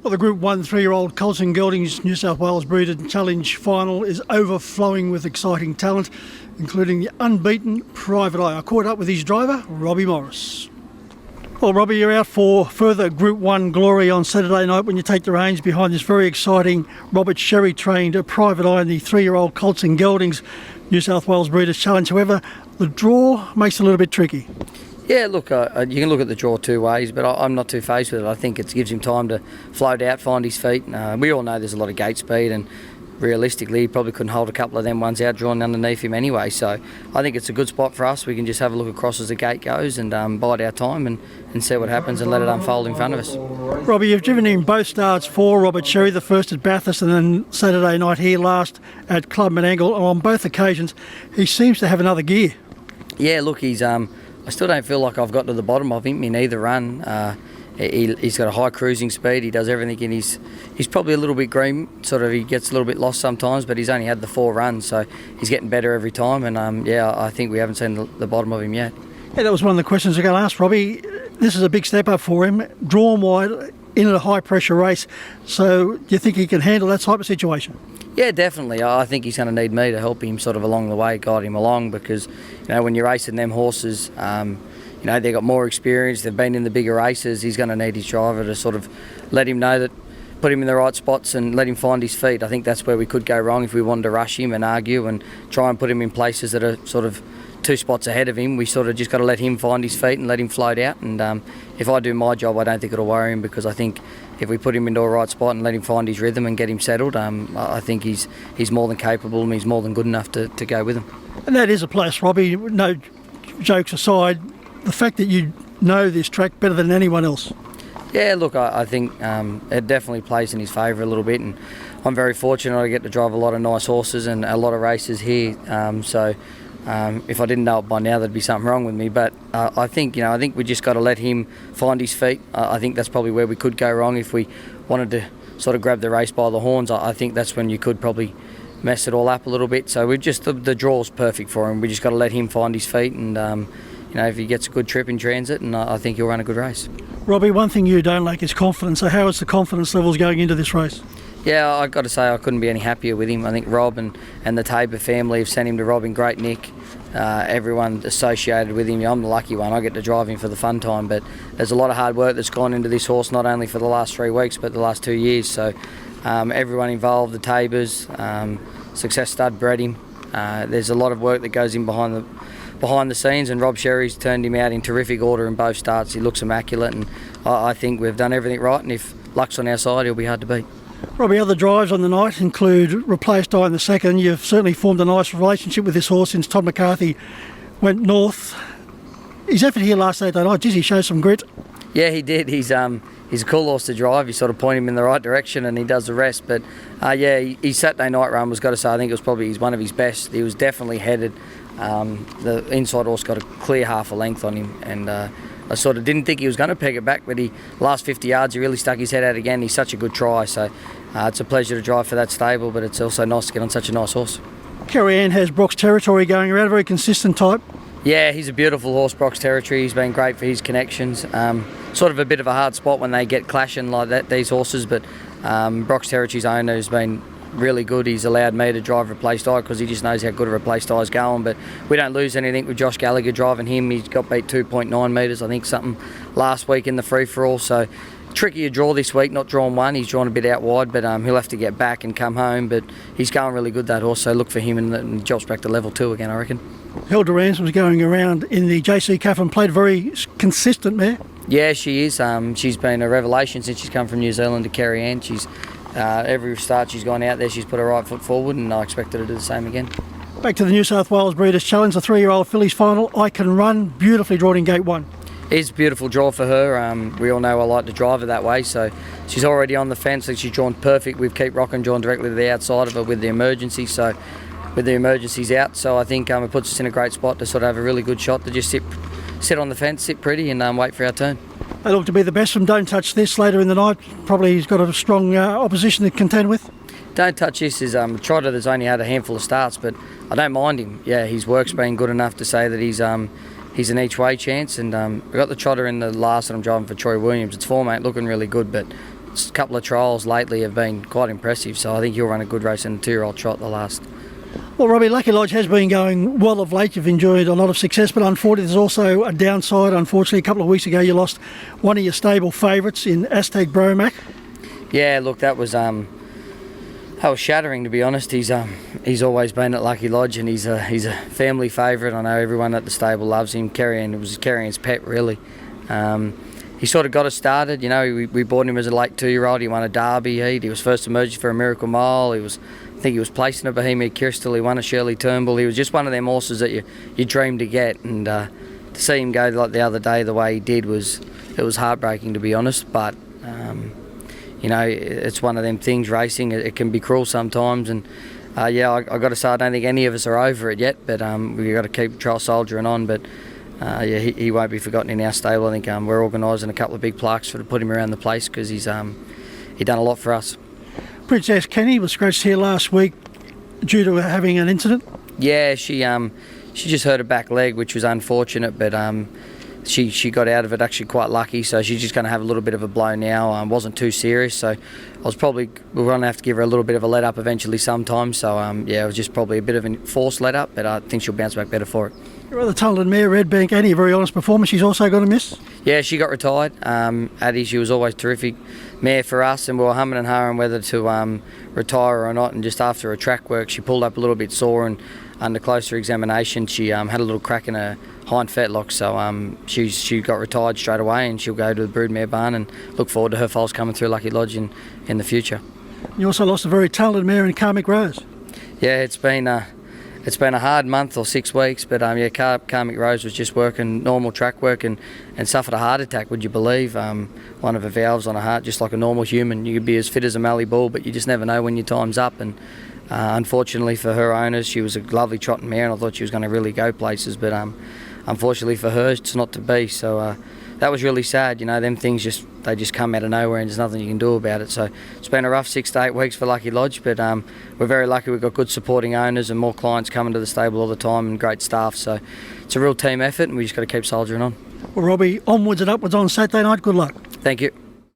Well, the Group 1 3-year-old Colts and Geldings New South Wales Breeders' Challenge final is overflowing with exciting talent, including the unbeaten Private Eye. I caught up with his driver, Robbie Morris. Well, Robbie, you're out for further Group 1 glory on Saturday night when you take the reins behind this very exciting Robert Sherry trained Private Eye and the 3-year-old Colts and Geldings New South Wales Breeders' Challenge. However, the draw makes it a little bit tricky. Yeah, look, you can look at the draw two ways, but I'm not too faced with it. I think it gives him time to float out, find his feet. We all know there's a lot of gate speed, and realistically, he probably couldn't hold a couple of them ones out drawn underneath him anyway. So I think it's a good spot for us. We can just have a look across as the gate goes and bide our time and see what happens and let it unfold in front of us. Robbie, you've driven him both starts for Robert Sherry, the first at Bathurst and then Saturday night here last at Club Menangle. And on both occasions, he seems to have another gear. Yeah, look, he's I still don't feel like I've got to the bottom of him in either run. He's got a high cruising speed. He does everything, and he's probably a little bit green. Sort of, he gets a little bit lost sometimes, but he's only had the 4 runs, so he's getting better every time. And I think we haven't seen the bottom of him yet. Yeah, that was one of the questions I was going to ask, Robbie. This is a big step up for him, drawn wide in a high pressure race. So do you think he can handle that type of situation? Yeah, definitely. I think he's going to need me to help him sort of along the way, guide him along, because when you're racing them horses, they've got more experience, they've been in the bigger races. He's going to need his driver to sort of let him know that, put him in the right spots and let him find his feet. I think that's where we could go wrong if we wanted to rush him and argue and try and put him in places that are sort of 2 spots ahead of him. We sort of just got to let him find his feet and let him float out. And if I do my job, I don't think it'll worry him, because I think if we put him into a right spot and let him find his rhythm and get him settled, I think he's more than capable and he's more than good enough to go with him. And that is a plus, Robbie. No jokes aside, the fact that you know this track better than anyone else. Yeah, look, I think it definitely plays in his favour a little bit, and I'm very fortunate I get to drive a lot of nice horses and a lot of races here. If I didn't know it by now, there'd be something wrong with me. But I think we just got to let him find his feet. I think that's probably where we could go wrong if we wanted to sort of grab the race by the horns. I think that's when you could probably mess it all up a little bit. So the draw's perfect for him. We just got to let him find his feet, and if he gets a good trip in transit, and I think he'll run a good race. Robbie, one thing you don't lack is confidence. So how is the confidence levels going into this race? Yeah, I've got to say I couldn't be any happier with him. I think Rob and the Tabor family have sent him to Rob in great nick. Everyone associated with him. I'm the lucky one. I get to drive him for the fun time, but there's a lot of hard work that's gone into this horse, not only for the last 3 weeks, but the last 2 years. So everyone involved, the Tabors, Success Stud bred him. There's a lot of work that goes in behind the scenes, and Rob Sherry's turned him out in terrific order in both starts. He looks immaculate, and I think we've done everything right, and if luck's on our side, he'll be hard to beat. Robbie, other drives on the night include Replaced Eye in the second. You've certainly formed a nice relationship with this horse since Todd McCarthy went north. His effort here last Saturday night, he showed some grit. Yeah, he did. He's a cool horse to drive. You sort of point him in the right direction and he does the rest. But his Saturday night run was, got to say, I think it was probably one of his best. He was definitely headed. The inside horse got a clear half a length on him, and I sort of didn't think he was going to peg it back, but last 50 yards he really stuck his head out again. He's such a good try, so it's a pleasure to drive for that stable, but it's also nice to get on such a nice horse. Kerry Ann has Brock's Territory going around, a very consistent type. Yeah, he's a beautiful horse, Brock's Territory. He's been great for his connections. Sort of a bit of a hard spot when they get clashing like that, these horses, but Brock's Territory's owner has been really good. He's allowed me to drive Replaced Eye because he just knows how good a Replaced Eye's going, but we don't lose anything with Josh Gallagher driving him. He's got beat 2.9 metres, I think, something last week in the free-for-all, so trickier draw this week, not drawn one. He's drawn a bit out wide, but he'll have to get back and come home, but he's going really good, that horse, so look for him and drops back to level 2 again, I reckon. Hilda Ransom's going around in the JC Cup and played very consistent mare. Yeah, she is. She's been a revelation since she's come from New Zealand to Kerry Ann. She's every start she's gone out there, she's put her right foot forward, and I expect her to do the same again. Back to the New South Wales Breeders' Challenge, the 3-year-old fillies final. I Can Run, beautifully drawn in gate 1. It's a beautiful draw for her. We all know I like to drive her that way, so she's already on the fence, and she's drawn perfect. We've keep rocking, drawn directly to the outside of her with the emergency, so with the emergencies out, so I think it puts us in a great spot to sort of have a really good shot to just sit on the fence, sit pretty, and wait for our turn. They look to be the best from Don't Touch This later in the night. Probably he's got a strong opposition to contend with. Don't Touch This is a trotter that's only had a handful of starts, but I don't mind him. Yeah, his work's been good enough to say that he's an each-way chance, and we got the trotter in the last that I'm driving for Troy Williams. Its form ain't looking really good, but couple of trials lately have been quite impressive. So I think he'll run a good race in a 2-year-old trot the last. Well, Robbie, Lucky Lodge has been going well of late. You've enjoyed a lot of success, but unfortunately there's also a downside. Unfortunately, a couple of weeks ago you lost one of your stable favourites in Aztec Bromac. Yeah, look, that was shattering, to be honest. He's always been at Lucky Lodge, and he's a family favourite. I know everyone at the stable loves him. It was Kerrian's pet, really. He sort of got us started. You know, we bought him as a late 2-year-old. He won a Derby heat. He was first emerging for a Miracle Mile. I think he was placed in a Bohemia Crystal. He won a Shirley Turnbull. He was just one of them horses that you dream to get. And to see him go like the other day the way he did was heartbreaking, to be honest. But you know, it's one of them things. Racing, it can be cruel sometimes. And I got to say, I don't think any of us are over it yet. But we've got to keep trial soldiering on. But he won't be forgotten in our stable. I think we're organising a couple of big plaques to put him around the place because he done a lot for us. Princess Kenny was scratched here last week due to having an incident. Yeah, she just hurt her back leg, which was unfortunate, but she got out of it actually quite lucky. So she's just going to have a little bit of a blow now. Wasn't too serious, so we're going to have to give her a little bit of a let up eventually sometime. So it was just probably a bit of a forced let up, but I think she'll bounce back better for it. Your other talented mare, Red Bank Annie, a very honest performance. She's also going to miss. Yeah, she got retired. Addie, she was always terrific mare for us, and we were humming and hawing whether to retire or not. And just after her track work, she pulled up a little bit sore, and under closer examination, she had a little crack in her hind fetlock. So she got retired straight away, and she'll go to the broodmare barn, and look forward to her foals coming through Lucky Lodge in the future. You also lost a very talented mare in Karmic Rose. Yeah, it's been a hard month or 6 weeks, but Karmic Rose was just working normal track work and suffered a heart attack, would you believe? One of her valves on her heart, just like a normal human. You could be as fit as a mallee bull, but you just never know when your time's up. And unfortunately for her owners, she was a lovely trotting mare, and I thought she was going to really go places, but unfortunately for her, it's not to be. So that was really sad. You know, them things just come out of nowhere, and there's nothing you can do about it. So it's been a rough 6 to 8 weeks for Lucky Lodge, but we're very lucky. We've got good supporting owners and more clients coming to the stable all the time, and great staff. So it's a real team effort, and we just got to keep soldiering on. Well, Robbie, onwards and upwards on Saturday night. Good luck. Thank you.